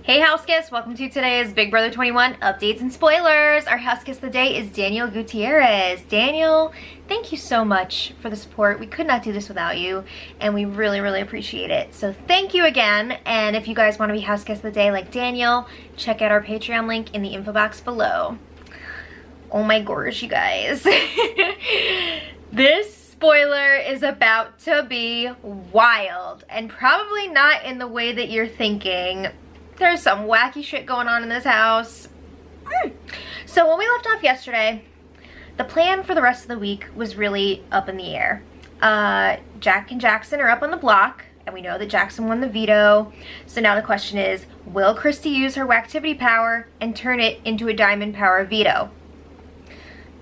Hey house guests, welcome to today's Big Brother 21 updates and spoilers. Our house guest of the day is Daniel Gutierrez. Daniel, thank you so much for the support. We could not do this without you, and we really appreciate it. So thank you again, and if you guys want to be house guest of the day like Daniel, check out our Patreon link in the info box below. Oh my gosh, you guys. This spoiler is about to be wild, and probably not in the way that you're thinking. There's some wacky shit going on in this house. So when we left off yesterday, the plan for the rest of the week was really up in the air. Jack and Jackson are up on the block, and we know that Jackson won the veto. So now the question is, will Christy use her Whacktivity power and turn it into a Diamond power veto?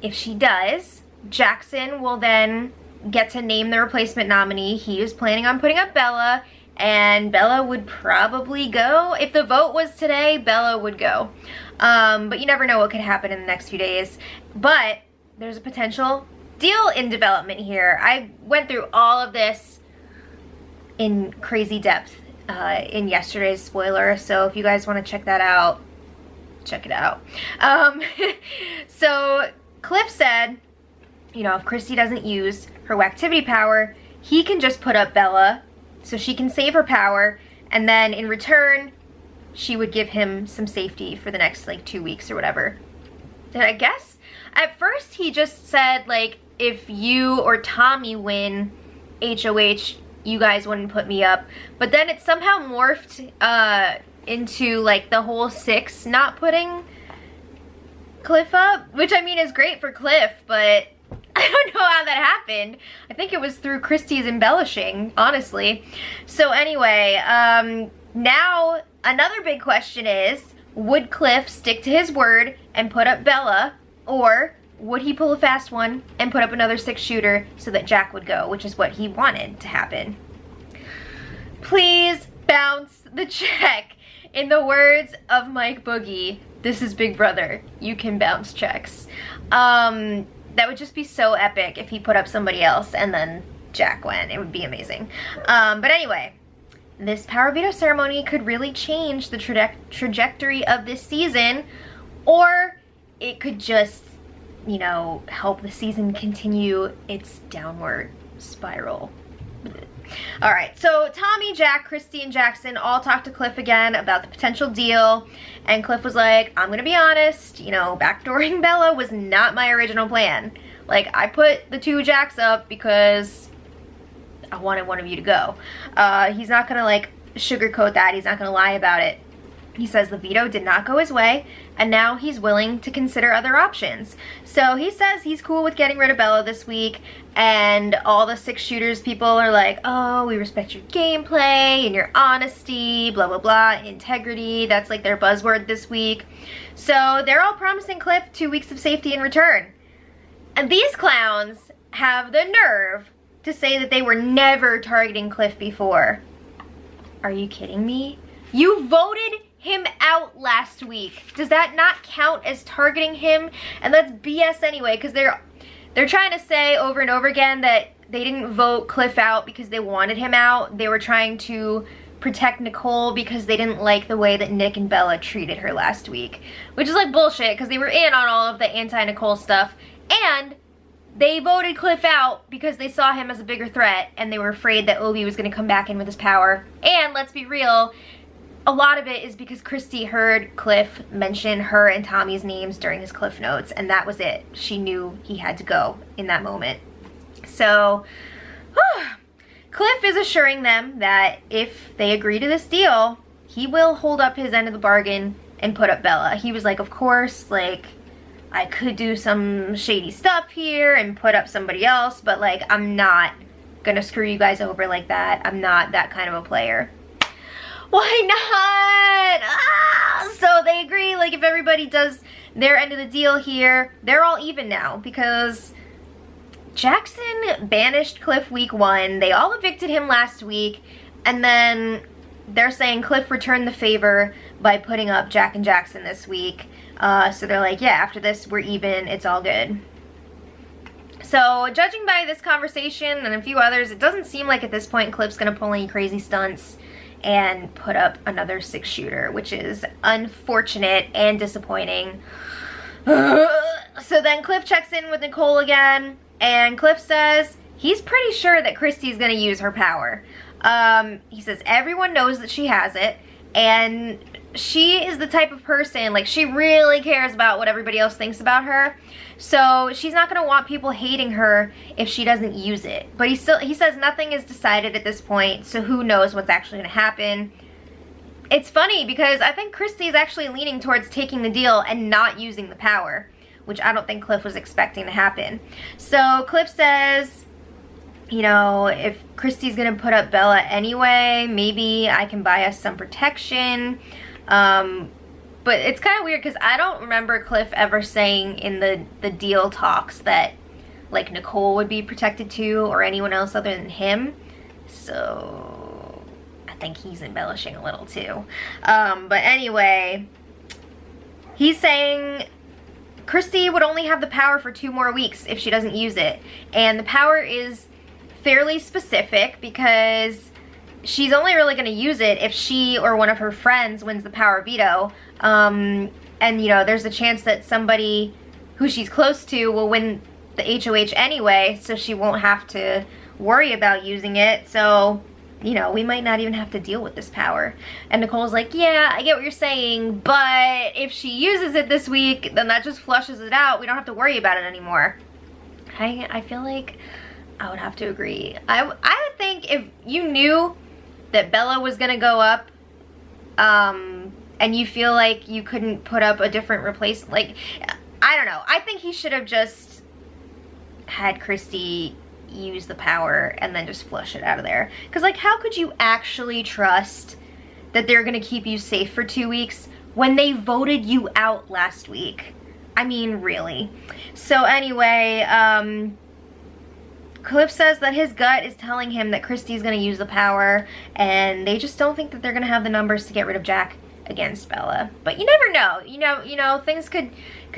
If she does, Jackson will then get to name the replacement nominee. He was planning on putting up Bella, and Bella would probably go. If the vote was today, Bella would go. But you never know what could happen in the next few days. But there's a potential deal in development here. I went through all of this in crazy depth in yesterday's spoiler, so if you guys want to check that out, check it out. So Cliff said, you know, if Christy doesn't use her Whacktivity power, he can just put up Bella so she can save her power, and then in return, she would give him some safety for the next, like, 2 weeks or whatever. And I guess, at first he just said, like, if you or Tommy win HOH, you guys wouldn't put me up. But then it somehow morphed into, like, the whole 6 not putting Cliff up, which, I mean, is great for Cliff, but I don't know how that happened. I think it was through Christy's embellishing, honestly. So anyway, now another big question is, would Cliff stick to his word and put up Bella, or would he pull a fast one and put up another 6-shooter so that Jack would go, which is what he wanted to happen? Please bounce the check. In the words of Mike Boogie, this is Big Brother. You can bounce checks. That would just be so epic if he put up somebody else and then Jack went. It would be amazing. But anyway, this power veto ceremony could really change the trajectory of this season, or it could just, you know, help the season continue its downward spiral. Alright, so Tommy, Jack, Christy, and Jackson all talked to Cliff again about the potential deal, and Cliff was like, I'm gonna be honest, you know, backdooring Bella was not my original plan. Like, I put the 2 Jacks up because I wanted one of you to go. He's not gonna, like, sugarcoat that. He's not gonna lie about it. He says the veto did not go his way, and now he's willing to consider other options. So he says he's cool with getting rid of Bella this week, and all the 6-shooters people are like, oh, we respect your gameplay and your honesty, blah, blah, blah, integrity. That's like their buzzword this week. So they're all promising Cliff 2 weeks of safety in return. And these clowns have the nerve to say that they were never targeting Cliff before. Are you kidding me? You voted him out last week. Does that not count as targeting him? And that's BS anyway, because they're trying to say over and over again that they didn't vote Cliff out because they wanted him out. They were trying to protect Nicole because they didn't like the way that Nick and Bella treated her last week, which is like bullshit because they were in on all of the anti-Nicole stuff, and they voted Cliff out because they saw him as a bigger threat and they were afraid that Obi was going to come back in with his power. And let's be real, a lot of it is because Christy heard Cliff mention her and Tommy's names during his Cliff Notes, and that was it. She knew he had to go in that moment. So, Cliff is assuring them that if they agree to this deal, he will hold up his end of the bargain and put up Bella. He was like, of course, like, I could do some shady stuff here and put up somebody else, but, like, I'm not gonna screw you guys over like that. I'm not that kind of a player. Why not? So they agree, like, if everybody does their end of the deal here, they're all even now, because Jackson banished Cliff week 1. They all evicted him last week, and then they're saying Cliff returned the favor by putting up Jack and Jackson this week. So they're like, yeah, after this, we're even. It's all good. So judging by this conversation and a few others, it doesn't seem like at this point Cliff's gonna pull any crazy stunts and put up another 6-shooter, which is unfortunate and disappointing. So then Cliff checks in with Nicole again, and Cliff says he's pretty sure that Christy's gonna use her power. He says everyone knows that she has it, and she is the type of person, like, she really cares about what everybody else thinks about her. So she's not gonna want people hating her if she doesn't use it. But he says nothing is decided at this point, so who knows what's actually gonna happen. It's funny because I think Christy's actually leaning towards taking the deal and not using the power, which I don't think Cliff was expecting to happen. So Cliff says, you know, if Christy's gonna put up Bella anyway, maybe I can buy us some protection. But it's kind of weird because I don't remember Cliff ever saying in the deal talks that, like, Nicole would be protected too, or anyone else other than him. So I think he's embellishing a little too. But anyway, he's saying Christy would only have the power for 2 more weeks if she doesn't use it. And the power is fairly specific because she's only really going to use it if she or one of her friends wins the power veto. And, you know, there's a chance that somebody who she's close to will win the HOH anyway, so she won't have to worry about using it. So, you know, we might not even have to deal with this power. And Nicole's like, yeah, I get what you're saying, but if she uses it this week, then that just flushes it out. We don't have to worry about it anymore. I feel like I would have to agree. I would think if you knew that Bella was gonna go up, and you feel like you couldn't put up a different replacement, like, I don't know. I think he should have just had Christy use the power and then just flush it out of there. Because, like, how could you actually trust that they're gonna keep you safe for 2 weeks when they voted you out last week? I mean, really. So anyway, Cliff says that his gut is telling him that Christy's gonna use the power, and they just don't think that they're gonna have the numbers to get rid of Jack against Bella. But you never know. You know, things could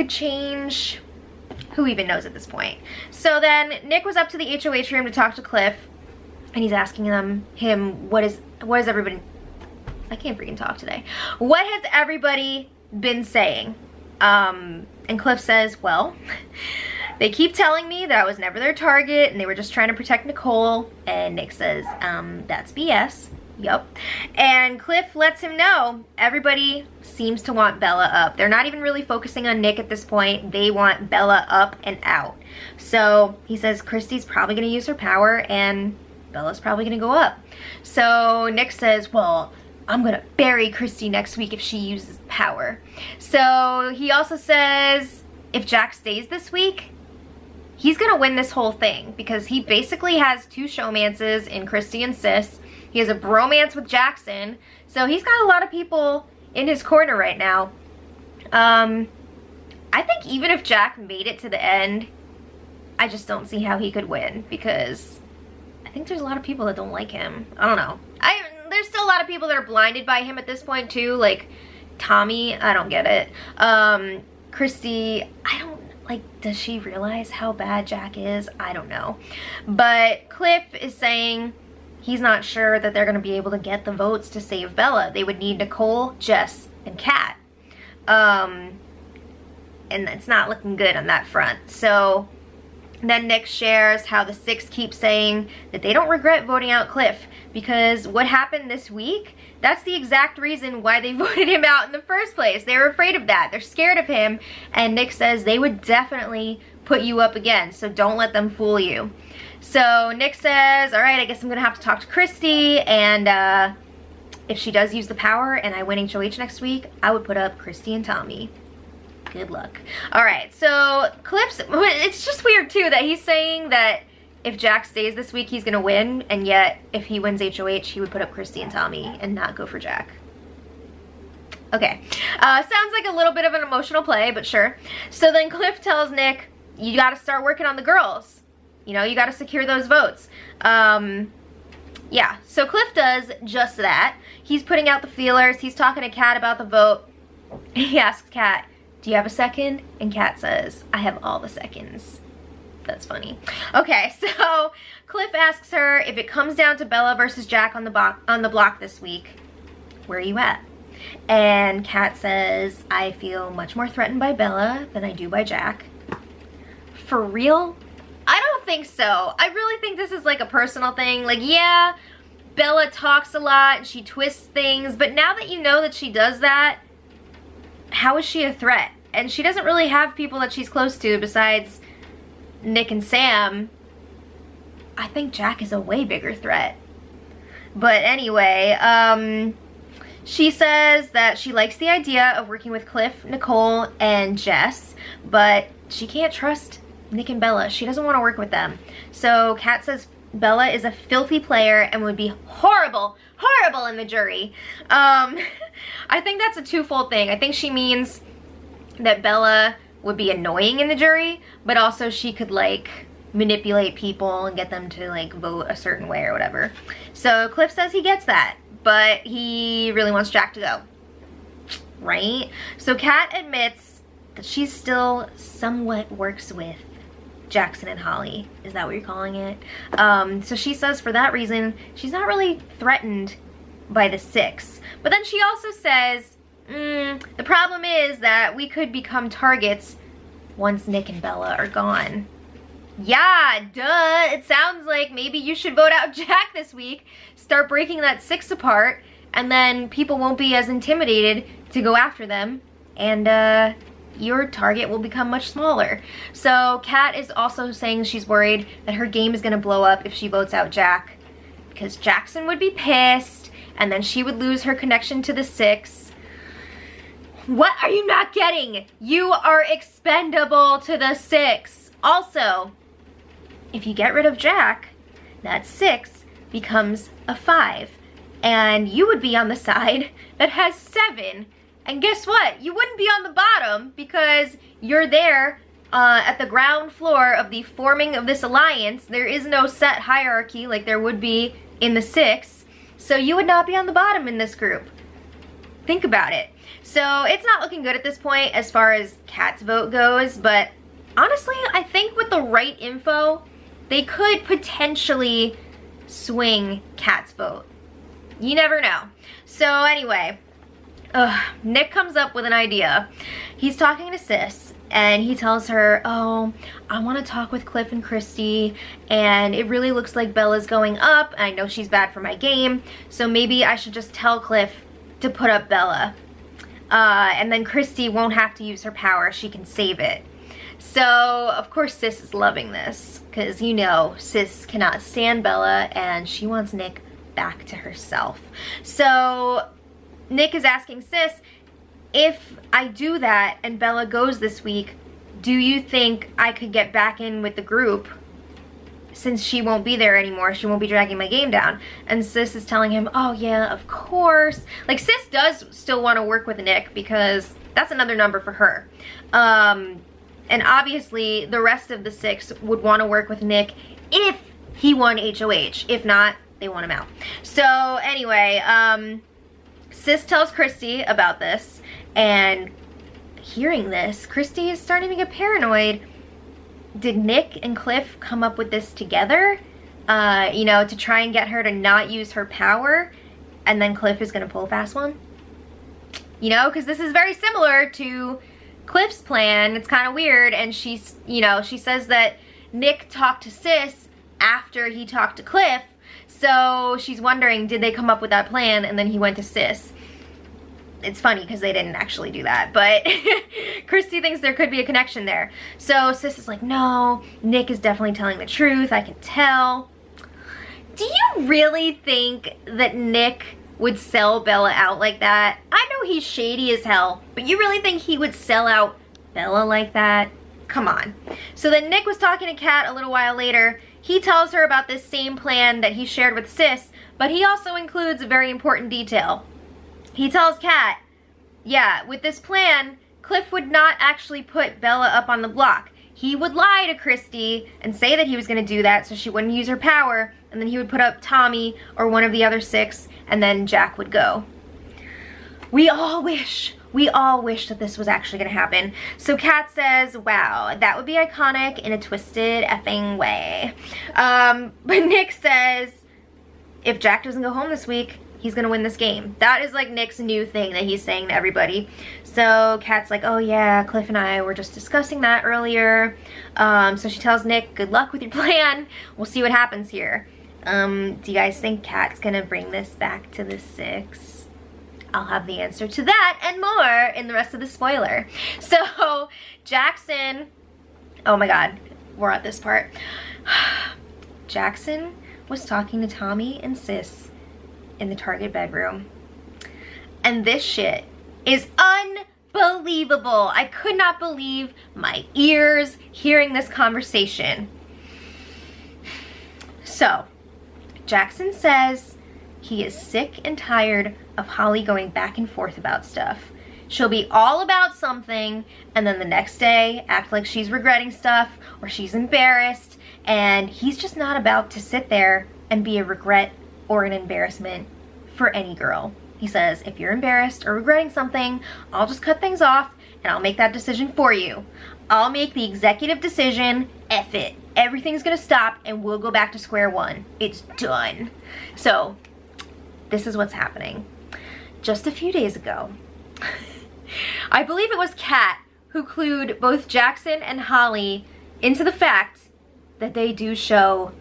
change. Who even knows at this point? So then Nick was up to the HOH room to talk to Cliff, and he's asking him what is everybody, I can't freaking talk today. What has everybody been saying? And Cliff says, well, they keep telling me that I was never their target and they were just trying to protect Nicole. And Nick says, that's BS. Yup. And Cliff lets him know everybody seems to want Bella up. They're not even really focusing on Nick at this point. They want Bella up and out. So he says Christy's probably going to use her power and Bella's probably going to go up. So Nick says, well, I'm going to bury Christy next week if she uses power. So he also says if Jack stays this week, he's going to win this whole thing because he basically has 2 showmances in Christy and Sis. He has a bromance with Jackson. So he's got a lot of people in his corner right now. I think even if Jack made it to the end, I just don't see how he could win because I think there's a lot of people that don't like him. I don't know. There's still a lot of people that are blinded by him at this point too. Like Tommy, I don't get it. Christy, I don't, like, does she realize how bad Jack is? I don't know. But Cliff is saying he's not sure that they're going to be able to get the votes to save Bella. They would need Nicole, Jess, and Kat. And it's not looking good on that front. So then Nick shares how the 6 keep saying that they don't regret voting out Cliff because what happened this week, that's the exact reason why they voted him out in the first place. They were afraid of that. They're scared of him. And Nick says they would definitely put you up again, so don't let them fool you. So Nick says, all right, I guess I'm gonna have to talk to Christy, and if she does use the power and I win HOH next week, I would put up Christy and Tommy. Good luck. All right, so Cliff's, it's just weird too that he's saying that if Jack stays this week, he's gonna win, and yet if he wins HOH, he would put up Christy and Tommy and not go for Jack. Okay, sounds like a little bit of an emotional play, but sure. So then Cliff tells Nick, you gotta start working on the girls. You know, you gotta secure those votes. Yeah, so Cliff does just that. He's putting out the feelers. He's talking to Kat about the vote. He asks Kat, do you have a second? And Kat says, I have all the seconds. That's funny. Okay, so Cliff asks her if it comes down to Bella versus Jack on the block this week, where are you at? And Kat says, I feel much more threatened by Bella than I do by Jack. For real? I don't think so. I really think this is like a personal thing. Like, yeah, Bella talks a lot and she twists things, but now that you know that she does that, how is she a threat? And she doesn't really have people that she's close to besides Nick and Sam. I think Jack is a way bigger threat. But anyway, she says that she likes the idea of working with Cliff, Nicole, and Jess, but she can't trust Nick and Bella. She doesn't want to work with them. So Kat says Bella is a filthy player and would be horrible in the jury. I think that's a twofold thing. I think she means that Bella would be annoying in the jury, but also she could like manipulate people and get them to like vote a certain way or whatever. So Cliff says he gets that, but he really wants Jack to go, right? So Kat admits that she still somewhat works with Jackson and Holly. Is that what you're calling it? So she says for that reason, she's not really threatened by the 6. But then she also says, the problem is that we could become targets once Nick and Bella are gone. Yeah, duh. It sounds like maybe you should vote out Jack this week, start breaking that 6 apart, and then people won't be as intimidated to go after them, and your target will become much smaller. So Kat is also saying she's worried that her game is gonna blow up if she votes out Jack, because Jackson would be pissed, and then she would lose her connection to the 6. What are you not getting? You are expendable to the 6. Also, if you get rid of Jack, that 6 becomes a 5. And you would be on the side that has 7. And guess what? You wouldn't be on the bottom because you're there at the ground floor of the forming of this alliance. There is no set hierarchy like there would be in the 6. So you would not be on the bottom in this group. Think about it. So it's not looking good at this point as far as Kat's vote goes, but honestly, I think with the right info, they could potentially swing Kat's vote. You never know. So anyway, Nick comes up with an idea. He's talking to Sis, and he tells her, oh, I want to talk with Cliff and Christy, and it really looks like Bella's going up. I know she's bad for my game, so maybe I should just tell Cliff to put up Bella. And then Christy won't have to use her power. She can save it. So, of course, Sis is loving this, because, you know, Sis cannot stand Bella, and she wants Nick back to herself. So Nick is asking Sis, if I do that and Bella goes this week, do you think I could get back in with the group since she won't be there anymore? She won't be dragging my game down. And Sis is telling him, oh yeah, of course. Like, Sis does still want to work with Nick because that's another number for her. And obviously the rest of the 6 would want to work with Nick if he won HOH. If not, they want him out. So anyway, Sis tells Christy about this, and hearing this, Christy is starting to get paranoid. Did Nick and Cliff come up with this together? You know, to try and get her to not use her power, and then Cliff is gonna pull a fast one? You know, because this is very similar to Cliff's plan. It's kind of weird, and she's, you know, she says that Nick talked to Sis after he talked to Cliff, so she's wondering, did they come up with that plan and then he went to Sis? It's funny because they didn't actually do that, but Christy thinks there could be a connection there. So Sis is like, no, Nick is definitely telling the truth, I can tell. Do you really think that Nick would sell Bella out like that? I know he's shady as hell, but you really think he would sell out Bella like that? Come on. So then Nick was talking to Kat a little while later. He tells her about this same plan that he shared with Sis, but he also includes a very important detail. He tells Kat, yeah, with this plan, Cliff would not actually put Bella up on the block. He would lie to Christy and say that he was going to do that so she wouldn't use her power, and then he would put up Tommy or one of the other 6, and then Jack would go. We all wish We all wish that this was actually gonna happen. So Kat says, wow, that would be iconic in a twisted effing way. But Nick says, if Jack doesn't go home this week, he's gonna win this game. That is like Nick's new thing that he's saying to everybody. So Kat's like, oh yeah, Cliff and I were just discussing that earlier. So she tells Nick, good luck with your plan. We'll see what happens here. Do you guys think Kat's gonna bring this back to the 6? I'll have the answer to that and more in the rest of the spoiler. So Jackson, oh my God, we're at this part. Jackson was talking to Tommy and Sis in the Target bedroom. And this shit is unbelievable. I could not believe my ears hearing this conversation. So, Jackson says he is sick and tired of Holly going back and forth about stuff. She'll be all about something, and then the next day act like she's regretting stuff or she's embarrassed, and he's just not about to sit there and be a regret or an embarrassment for any girl. He says, if you're embarrassed or regretting something, I'll just cut things off and I'll make that decision for you. I'll make the executive decision, F it. Everything's gonna stop and we'll go back to square one. It's done. So, this is what's happening. Just a few days ago, I believe it was Kat who clued both Jackson and Holly into the fact that they do show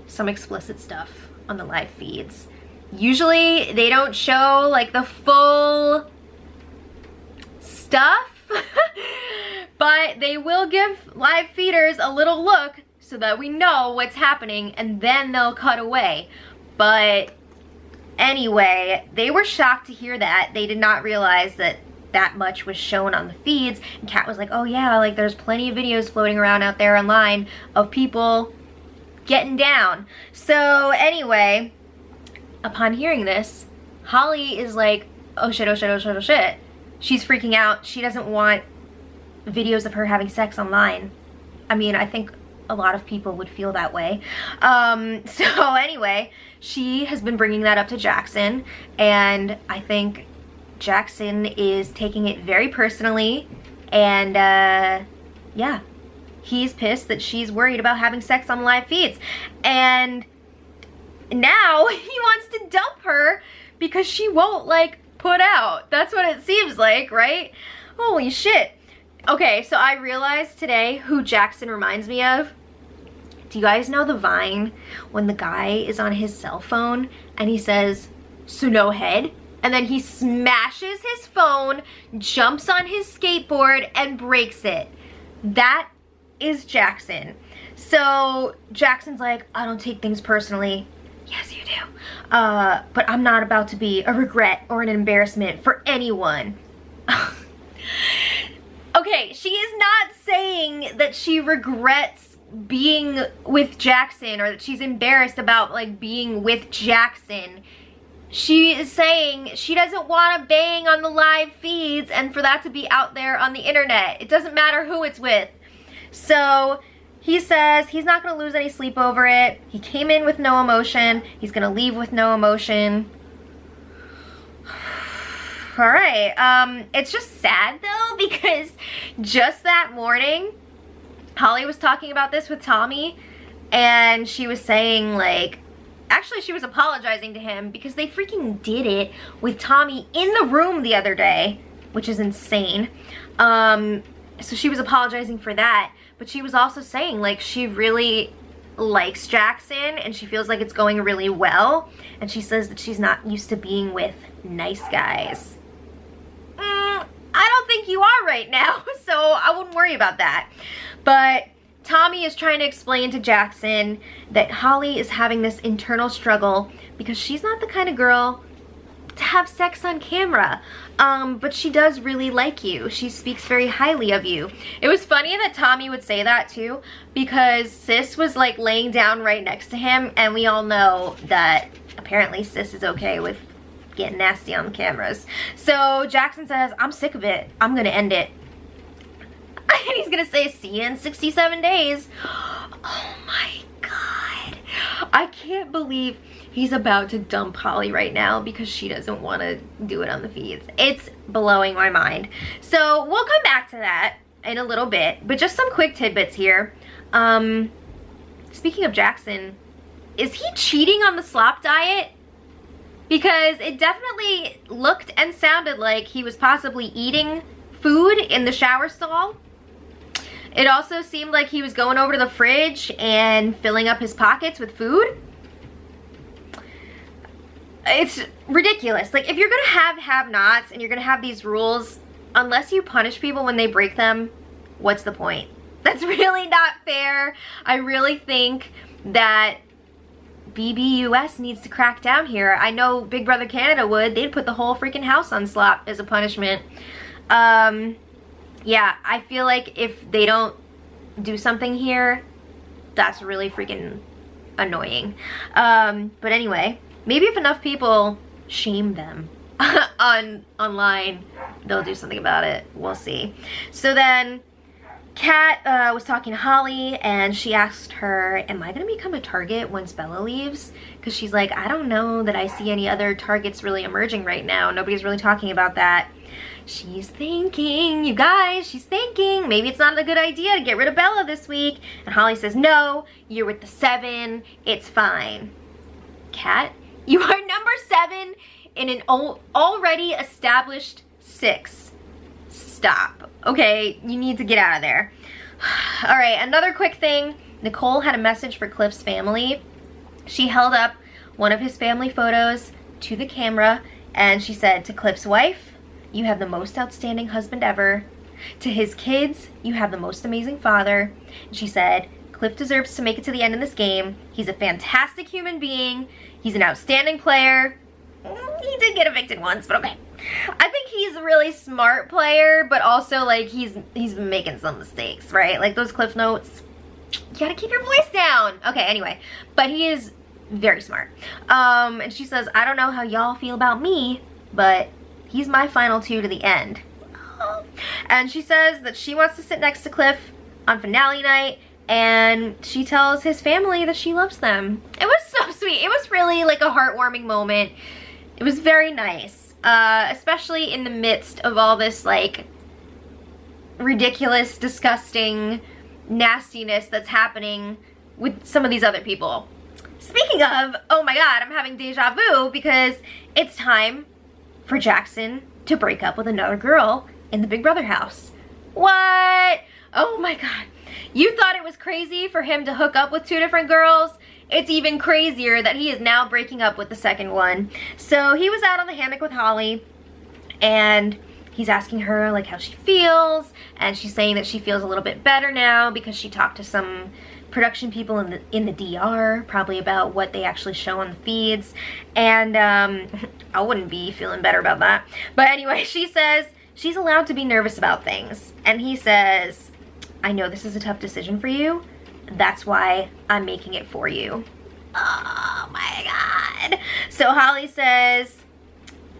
some explicit stuff on the live feeds. Usually they don't show like the full stuff, but they will give live feeders a little look so that we know what's happening, and then they'll cut away. But anyway, they were shocked to hear that. They did not realize that that much was shown on the feeds. And Kat was like, oh yeah, like there's plenty of videos floating around out there online of people getting down. So anyway, upon hearing this, Holly is like, oh shit, oh shit, oh shit, oh shit. She's freaking out. She doesn't want videos of her having sex online. I mean, I think a lot of people would feel that way. So anyway, she has been bringing that up to Jackson, and I think Jackson is taking it very personally, and yeah, he's pissed that she's worried about having sex on live feeds, and now he wants to dump her because she won't like put out. That's what it seems like, right? Holy shit. Okay, so I realized today who Jackson reminds me of. Do you guys know the Vine when the guy is on his cell phone and he says, so no head? And then he smashes his phone, jumps on his skateboard, and breaks it. That is Jackson. So Jackson's like, I don't take things personally. Yes, you do. But I'm not about to be a regret or an embarrassment for anyone. Okay, she is not saying that she regrets being with Jackson or that she's embarrassed about like being with Jackson. She is saying she doesn't want to bang on the live feeds and for that to be out there on the internet. It doesn't matter who it's with. So he says he's not going to lose any sleep over it. He came in with no emotion. He's going to leave with no emotion. All right. It's just sad though, because just that morning, Holly was talking about this with Tommy, and she was saying like, actually she was apologizing to him because they freaking did it with Tommy in the room the other day, which is insane. So she was apologizing for that, but she was also saying like she really likes Jackson and she feels like it's going really well, and she says that she's not used to being with nice guys. I don't think you are right now, so I wouldn't worry about that. But Tommy is trying to explain to Jackson that Holly is having this internal struggle because she's not the kind of girl to have sex on camera. But she does really like you. She speaks very highly of you. It was funny that Tommy would say that too, because Sis was like laying down right next to him, and we all know that apparently Sis is okay with getting nasty on the cameras. So Jackson says, I'm sick of it. I'm gonna end it. And he's gonna say, see you in 67 days. Oh my God. I can't believe he's about to dump Holly right now because she doesn't want to do it on the feeds. It's blowing my mind. So we'll come back to that in a little bit, but just some quick tidbits here. Speaking of Jackson, is he cheating on the slop diet? Because it definitely looked and sounded like he was possibly eating food in the shower stall. It also seemed like he was going over to the fridge and filling up his pockets with food. It's ridiculous. Like, if you're gonna have have-nots and you're gonna have these rules, unless you punish people when they break them, what's the point? That's really not fair. I really think that BBUS needs to crack down here. I know Big Brother Canada would. They'd put the whole freaking house on slop as a punishment. Yeah, I feel like if they don't do something here, that's really freaking annoying. But anyway, maybe if enough people shame them online, they'll do something about it. We'll see. So then Kat was talking to Holly, and she asked her, am I gonna become a target once Bella leaves? Because she's like, I don't know that I see any other targets really emerging right now. Nobody's really talking about that. She's thinking, you guys, she's thinking maybe it's not a good idea to get rid of Bella this week. And Holly says, no, you're with the 7, it's fine. Kat, you are number 7 in an already established 6. Stop. Okay, you need to get out of there. All right, another quick thing. Nicole had a message for Cliff's family. She held up one of his family photos to the camera, and she said, to Cliff's wife, you have the most outstanding husband ever. To his kids, you have the most amazing father. And she said, Cliff deserves to make it to the end of this game. He's a fantastic human being. He's an outstanding player. He did get evicted once, but okay. I think he's a really smart player, but also like he's been making some mistakes, right? Like those Cliff Notes, you gotta keep your voice down. Okay, anyway, but he is very smart. And she says, I don't know how y'all feel about me, but he's my final 2 to the end. And she says that she wants to sit next to Cliff on finale night, and she tells his family that she loves them. It was so sweet. It was really like a heartwarming moment. It was very nice, especially in the midst of all this like ridiculous, disgusting nastiness that's happening with some of these other people. Speaking of, oh my god, I'm having deja vu because it's time for Jackson to break up with another girl in the Big Brother house. What? Oh my god. You thought it was crazy for him to hook up with 2 different girls? It's even crazier that he is now breaking up with the second one. So he was out on the hammock with Holly, and he's asking her like how she feels, and she's saying that she feels a little bit better now because she talked to some production people in the DR, probably about what they actually show on the feeds, and I wouldn't be feeling better about that. But anyway, she says she's allowed to be nervous about things, and he says, I know this is a tough decision for you, that's why I'm making it for you. Oh my god. So Holly says,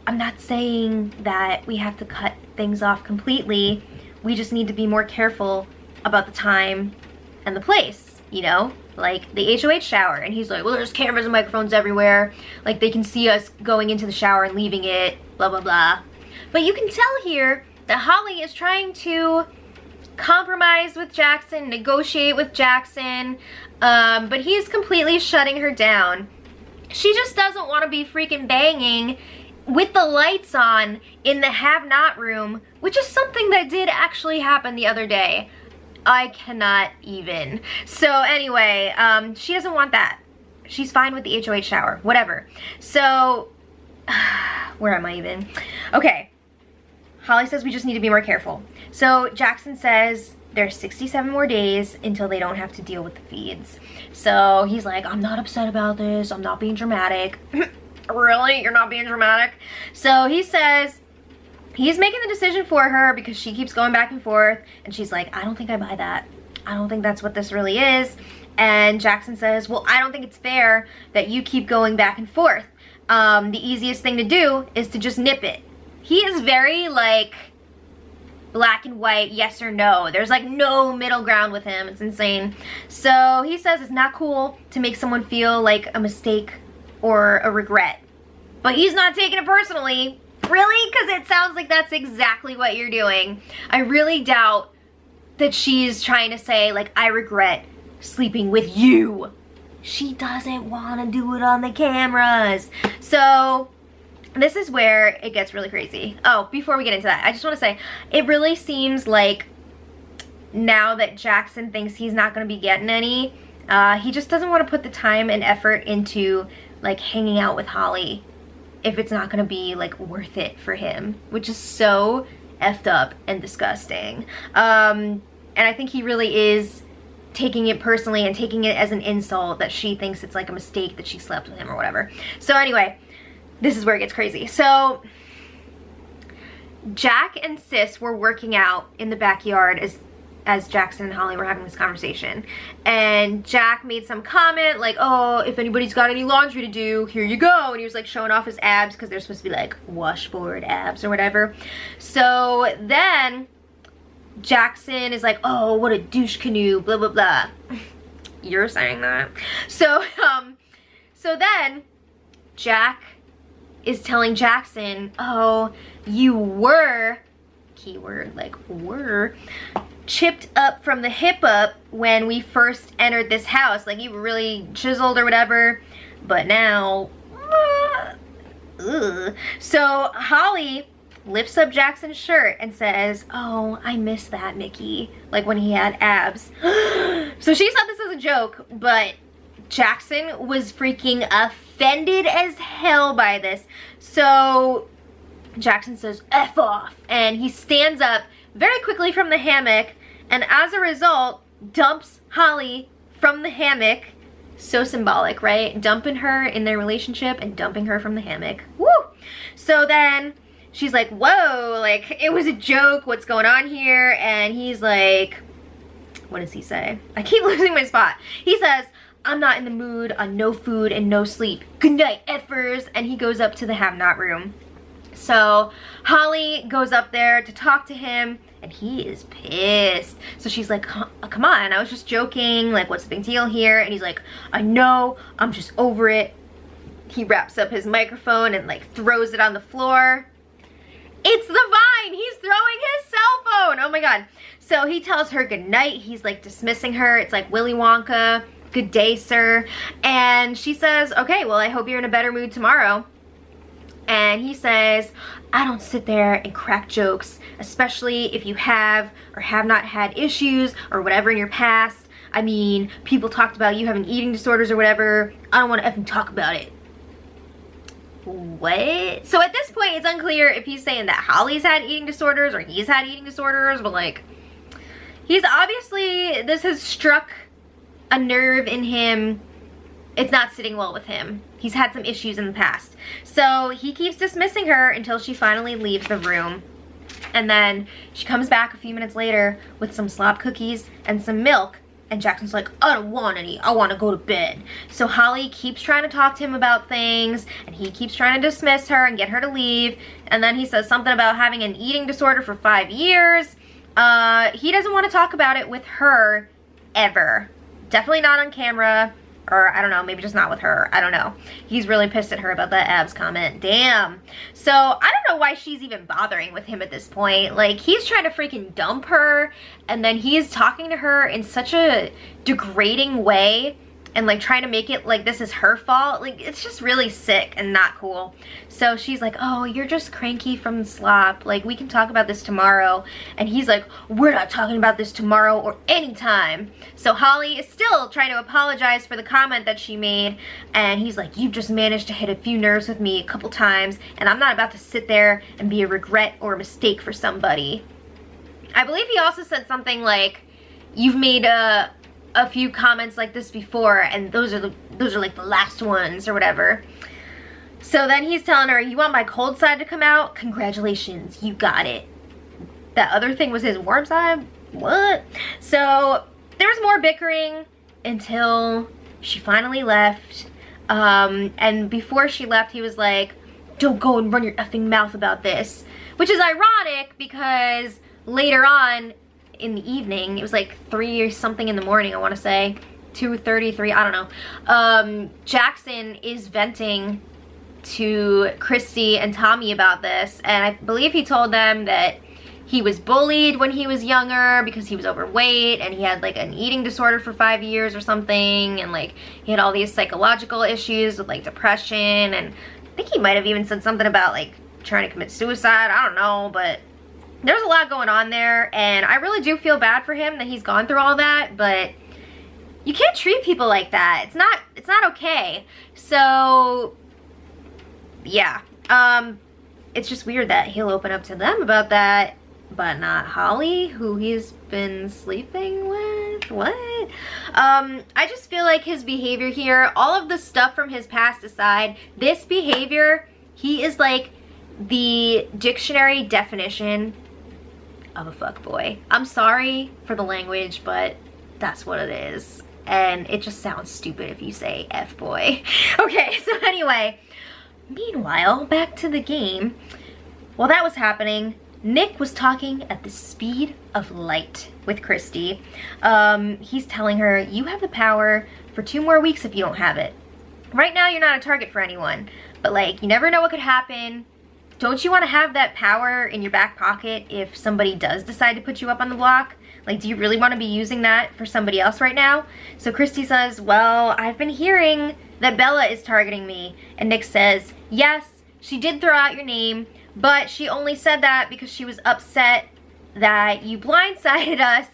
I'm not saying that we have to cut things off completely, we just need to be more careful about the time and the place, you know, like the HOH shower. And he's like, well, there's cameras and microphones everywhere, like they can see us going into the shower and leaving it, blah blah blah. But you can tell here that Holly is trying to compromise with Jackson, negotiate with Jackson, but he's completely shutting her down. She just doesn't want to be freaking banging with the lights on in the have-not room, which is something that did actually happen the other day. I cannot even. So anyway, she doesn't want that. She's fine with the HOH shower, whatever. So, where am I even? Okay. Holly says we just need to be more careful. So Jackson says there's 67 more days until they don't have to deal with the feeds. So he's like, I'm not upset about this. I'm not being dramatic. Really? You're not being dramatic? So he says he's making the decision for her because she keeps going back and forth. And she's like, I don't think I buy that. I don't think that's what this really is. And Jackson says, well, I don't think it's fair that you keep going back and forth. The easiest thing to do is to just nip it. He is very like black and white, yes or no. There's like no middle ground with him. It's insane. So he says it's not cool to make someone feel like a mistake or a regret. But he's not taking it personally. Really? Because it sounds like that's exactly what you're doing. I really doubt that she's trying to say, like, I regret sleeping with you. She doesn't want to do it on the cameras. So this is where it gets really crazy. Oh, before we get into that, I just want to say, it really seems like now that Jackson thinks he's not going to be getting any, he just doesn't want to put the time and effort into, like, hanging out with Holly if it's not going to be, like, worth it for him, which is so effed up and disgusting. And I think he really is taking it personally and taking it as an insult that she thinks it's like a mistake that she slept with him or whatever. So anyway, this is where it gets crazy. So Jack and Sis were working out in the backyard as Jackson and Holly were having this conversation. And Jack made some comment like, oh, if anybody's got any laundry to do, here you go. And he was like showing off his abs because they're supposed to be like washboard abs or whatever. So then Jackson is like, oh, what a douche canoe, blah, blah, blah. You're saying that? So, so then Jack is telling Jackson, oh, you were, keyword, like were, chipped up from the hip up when we first entered this house. Like you were really chiseled or whatever, but now, ugh. So Holly lifts up Jackson's shirt and says, oh, I miss that, Mickey. Like when he had abs. So she thought this was a joke, but Jackson was freaking offended as hell by this. So Jackson says, F off. And he stands up very quickly from the hammock and as a result dumps Holly from the hammock. So symbolic, right? Dumping her in their relationship and dumping her from the hammock. Woo! So then she's like, whoa, like it was a joke, what's going on here? And he's like, what does he say? I keep losing my spot. He says, I'm not in the mood on no food and no sleep. Good night, effers. And he goes up to the have-not room. So Holly goes up there to talk to him and he is pissed. So she's like, come on, I was just joking. Like, what's the big deal here? And he's like, I know, I'm just over it. He wraps up his microphone and like throws it on the floor. It's the Vine. He's throwing his cell phone. Oh my God. So he tells her good night. He's like dismissing her. It's like Willy Wonka. Good day, sir. And she says, okay, well, I hope you're in a better mood tomorrow. And he says, I don't sit there and crack jokes, especially if you have or have not had issues or whatever in your past. I mean, people talked about you having eating disorders or whatever. I don't want to effing talk about it. What? So at this point, it's unclear if he's saying that Holly's had eating disorders or he's had eating disorders, but like, he's obviously, this has struck a nerve in him. It's not sitting well with him. He's had some issues in the past. So he keeps dismissing her until she finally leaves the room. And then she comes back a few minutes later with some slop cookies and some milk. And Jackson's like, I don't want any. I want to go to bed. So Holly keeps trying to talk to him about things. And he keeps trying to dismiss her and get her to leave. And then he says something about having an eating disorder for 5 years. He doesn't want to talk about it with her ever. Definitely not on camera. Or I don't know, maybe just not with her. I don't know. He's really pissed at her about that abs comment. Damn. So I don't know why she's even bothering with him at this point. Like, he's trying to freaking dump her. And then he's talking to her in such a degrading way. And like trying to make it like this is her fault. Like, it's just really sick and not cool. So she's like, oh, you're just cranky from the slop. Like, we can talk about this tomorrow. And he's like, we're not talking about this tomorrow or anytime. So Holly is still trying to apologize for the comment that she made. And he's like, you've just managed to hit a few nerves with me a couple times. And I'm not about to sit there and be a regret or a mistake for somebody. I believe he also said something like, you've made a few comments like this before, and those are like the last ones or whatever. So then he's telling her, you want my cold side to come out? Congratulations, you got it. That other thing was his warm side? What? So there was more bickering until she finally left. And before she left, he was like, don't go and run your effing mouth about this. Which is ironic because later on in the evening, it was like 3 or something in the morning, I want to say, 2:33, I don't know, Jackson is venting to Christy and Tommy about this, and I believe he told them that he was bullied when he was younger because he was overweight, and he had like an eating disorder for 5 years or something, and like he had all these psychological issues with like depression, and I think he might have even said something about like trying to commit suicide. I don't know, but there's a lot going on there, and I really do feel bad for him that he's gone through all that, but you can't treat people like that. It's not okay. So yeah, it's just weird that he'll open up to them about that, but not Holly, who he's been sleeping with. What? I just feel like his behavior here, all of the stuff from his past aside, this behavior, he is like the dictionary definition of a fuckboy. I'm sorry for the language, but that's what it is. And it just sounds stupid if you say F-boy. Okay, so anyway, meanwhile, back to the game. While that was happening, Nick was talking at the speed of light with Christy. He's telling her, you have the power for 2 more weeks if you don't have it. Right now, you're not a target for anyone, but like, you never know what could happen. Don't you want to have that power in your back pocket if somebody does decide to put you up on the block? Like, do you really want to be using that for somebody else right now? So Christy says, well, I've been hearing that Bella is targeting me. And Nick says, yes, she did throw out your name, but she only said that because she was upset that you blindsided us.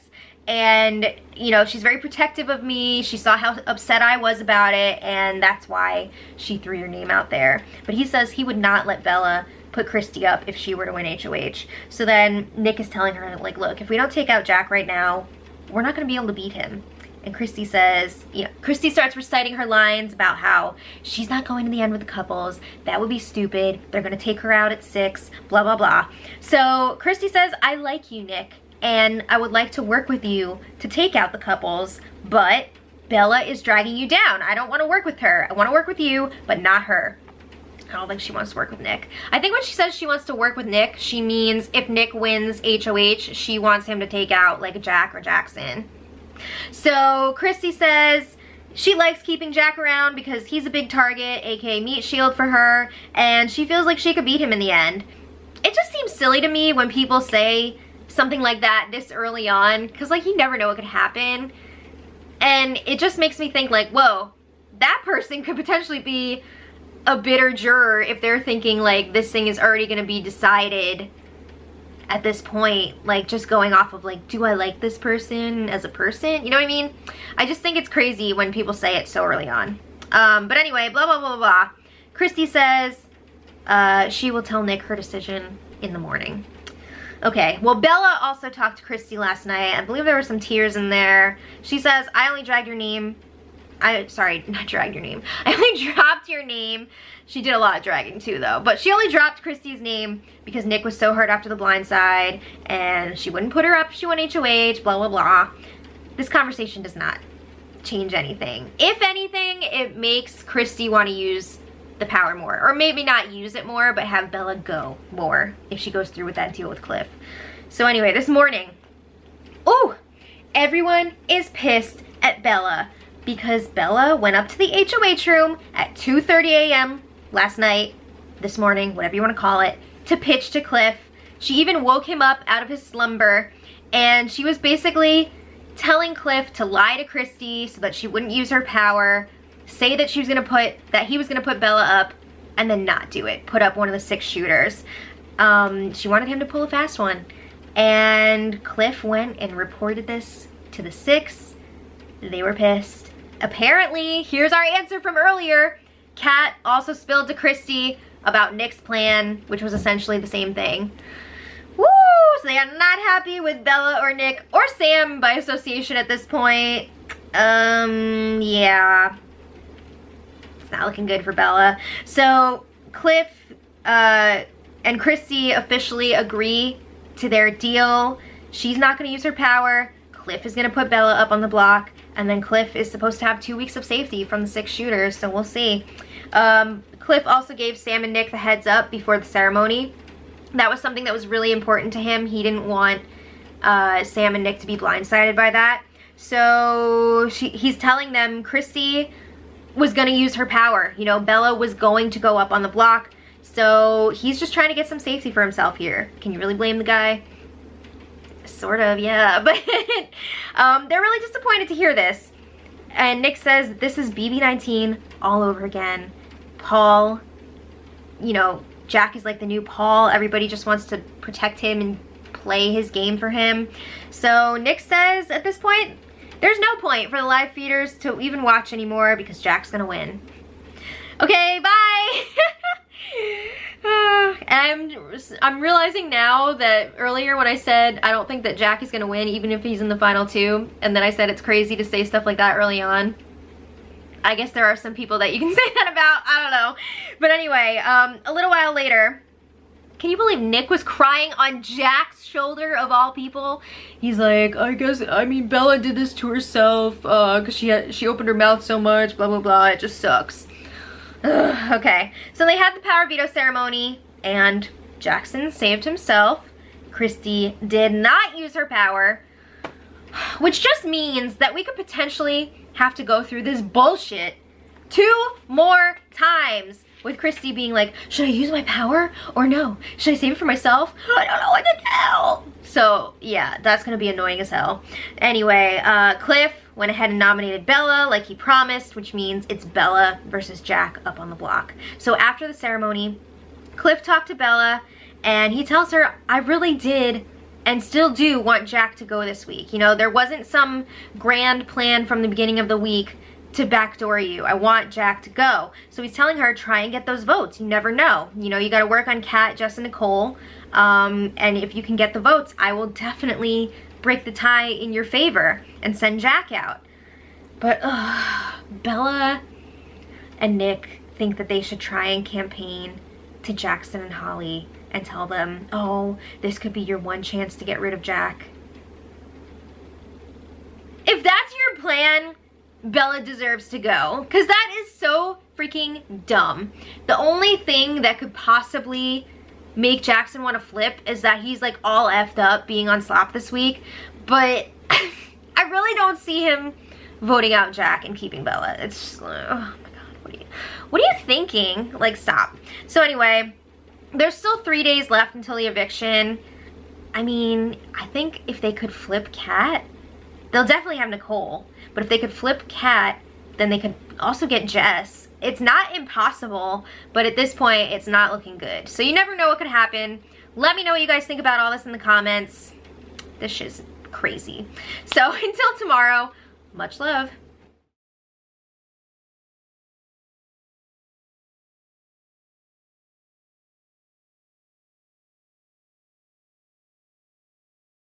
And, you know, she's very protective of me. She saw how upset I was about it, and that's why she threw your name out there. But he says he would not let Bella put Christy up if she were to win HOH. So then Nick is telling her, like, look, if we don't take out Jack right now, we're not going to be able to beat him. And Christy says, you know, Christy starts reciting her lines about how she's not going to the end with the couples. That would be stupid. They're going to take her out at 6, blah, blah, blah. So Christy says, I like you, Nick, and I would like to work with you to take out the couples, but Bella is dragging you down. I don't want to work with her. I want to work with you, but not her. I don't think she wants to work with Nick. I think when she says she wants to work with Nick, she means if Nick wins HOH, she wants him to take out like Jack or Jackson. So Christy says she likes keeping Jack around because he's a big target, aka meat shield for her, and she feels like she could beat him in the end. It just seems silly to me when people say something like that this early on, because like you never know what could happen, and it just makes me think like, whoa, that person could potentially be a bitter juror if they're thinking like this thing is already going to be decided at this point, like just going off of like, do I like this person as a person? You know what I mean? I just think it's crazy when people say it so early on. But anyway, blah, blah, blah, blah. Christy says she will tell Nick her decision in the morning. Okay, well, Bella also talked to Christy last night. I believe there were some tears in there. She says, I only dragged your name. Sorry, not dragged your name. I only dropped your name. She did a lot of dragging too, though. But she only dropped Christy's name because Nick was so hurt after the blind side, and she wouldn't put her up if she won HOH, blah, blah, blah. This conversation does not change anything. If anything, it makes Christy want to use the power more. Or maybe not use it more, but have Bella go more if she goes through with that deal with Cliff. So anyway, this morning, oh, everyone is pissed at Bella because Bella went up to the HOH room at 2:30 a.m. last night, this morning, whatever you want to call it, to pitch to Cliff. She even woke him up out of his slumber, and she was basically telling Cliff to lie to Christy so that she wouldn't use her power, say that he was gonna put Bella up, and then not do it. Put up one of the 6 shooters. She wanted him to pull a fast one. And Cliff went and reported this to the 6. They were pissed. Apparently, here's our answer from earlier. Kat also spilled to Christy about Nick's plan, which was essentially the same thing. Woo! So they are not happy with Bella or Nick or Sam by association at this point. Yeah. It's not looking good for Bella. So Cliff and Christy officially agree to their deal. She's not going to use her power. Cliff is going to put Bella up on the block. And then Cliff is supposed to have 2 weeks of safety from the 6 shooters, so we'll see. Cliff also gave Sam and Nick the heads up before the ceremony. That was something that was really important to him. He didn't want Sam and Nick to be blindsided by that. So he's telling them Christy was gonna use her power. You know, Bella was going to go up on the block. So he's just trying to get some safety for himself here. Can you really blame the guy? Sort of, yeah. But they're really disappointed to hear this. And Nick says this is BB-19 all over again. Paul, you know, Jack is like the new Paul. Everybody just wants to protect him and play his game for him. So Nick says at this point, there's no point for the live feeders to even watch anymore because Jack's gonna win. Okay, bye! And I'm realizing now that earlier when I said I don't think that Jack is gonna win even if he's in the final two, and then I said it's crazy to say stuff like that early on. I guess there are some people that you can say that about, I don't know. But anyway, a little while later, can you believe Nick was crying on Jack's shoulder of all people? He's like, I mean, Bella did this to herself because she opened her mouth so much, blah, blah, blah, it just sucks. Ugh, okay, so they had the power veto ceremony and Jackson saved himself. Christy did not use her power, which just means that we could potentially have to go through this bullshit 2 more times with Christy being like, should I use my power or no? Should I save it for myself? I don't know what to do. So yeah, that's gonna be annoying as hell. Anyway, Cliff went ahead and nominated Bella like he promised, which means it's Bella versus Jack up on the block. So after the ceremony, Cliff talked to Bella and he tells her, I really did and still do want Jack to go this week. You know, there wasn't some grand plan from the beginning of the week to backdoor you. I want Jack to go. So he's telling her, try and get those votes. You never know. You know, you gotta work on Kat, Jess, and Nicole. And if you can get the votes, I will definitely break the tie in your favor and send Jack out. But Bella and Nick think that they should try and campaign to Jackson and Holly and tell them, oh, this could be your one chance to get rid of Jack. If that's your plan, Bella deserves to go, because that is so freaking dumb. The only thing that could possibly make Jackson want to flip is that he's like all effed up being on slop this week, but I really don't see him voting out Jack and keeping Bella. It's just, oh my god, what are you thinking? Like, stop. So anyway, there's still 3 days left until the eviction. I mean, I think if they could flip Kat, they'll definitely have Nicole. But if they could flip Kat, then they could also get Jess. It's not impossible, but at this point, it's not looking good. So you never know what could happen. Let me know what you guys think about all this in the comments. This shit's crazy. So until tomorrow, much love.